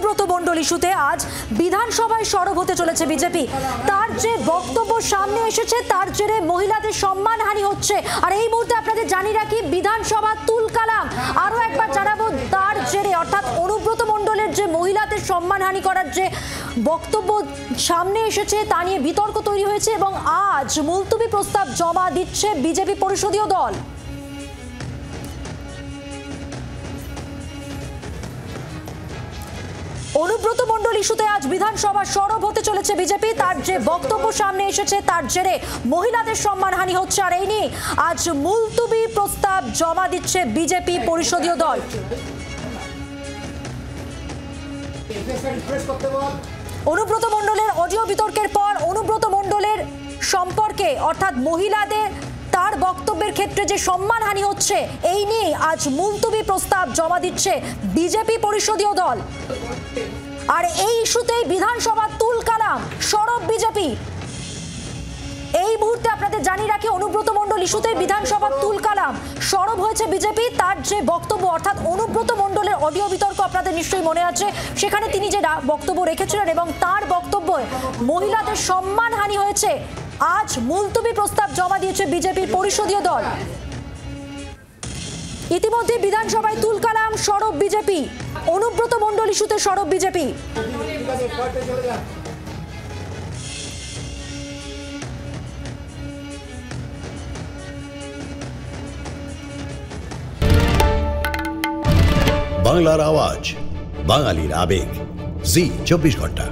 অনুব্রত মণ্ডল ইস্যুতে আজ বিধানসভায় সরব হতে চলেছে বিজেপি। তার যে বক্তব্য সামনে এসেছে তার জেরে মহিলাদের সম্মানহানি হচ্ছে। আর এই মুহূর্তে আপনাদের জানিয়ে রাখি, বিধানসভা তুলকালাম। আরো একবার জানাবো, তার জেরে অর্থাৎ অনুব্রত মণ্ডলের যে মহিলাদের সম্মানহানি করার যে বক্তব্য সামনে এসেছে তা নিয়ে বিতর্ক তৈরি হয়েছে এবং আজ মুলতবি প্রস্তাব জমা দিচ্ছে বিজেপি পরিষদীয় দল। অনুব্রত মণ্ডল ইস্যুতে আজ বিধানসভা সরব হতে চলেছে বিজেপি। তার যে বক্তব্য সামনে এসেছে তার জেরে মহিলাদের সম্মানহানি হচ্ছে। আর এই নিয়ে আজ মুলতবি প্রস্তাব জমা দিচ্ছে বিজেপি পরিষদীয় দল। অনুব্রত মণ্ডলের অডিও বিতর্কের পর অনুব্রত মণ্ডলের সম্পর্কে অর্থাৎ মহিলাদের তার বক্তব্যের ক্ষেত্রে যে সম্মানহানি হচ্ছে এই নিয়ে আজ মুলতবি প্রস্তাব জমা দিচ্ছে বিজেপি পরিষদীয় দল। আর এই ইস্যুতেই বিধানসভা তুলকালাম, সরব বিজেপি। এই মুহূর্তে আপনাদের জানিয়ে রাখি, অনুব্রত মণ্ডল ইস্যুতে বিধানসভা তুলকালাম, সরব হয়েছে বিজেপি। তার যে বক্তব্য অর্থাৎ অনুব্রত মণ্ডলের অডিও বিতর্ক আপনাদের নিশ্চয়ই মনে আছে, সেখানে তিনি যে বক্তব্য রেখেছিলেন এবং তার বক্তব্যে মহিলাদের সম্মানহানি হয়েছে। আজ মুলতবি প্রস্তাব জমা দিয়েছে বিজেপির পরিষদীয় দল। ইতিমধ্যে বিধানসভায় তুলকালাম, সরব বিজেপি। অনুব্রত মণ্ডল ইস্যুতে সরব বিজেপি। বাংলার আওয়াজ, বাঙালির আবেগ, জি 24 ঘন্টা।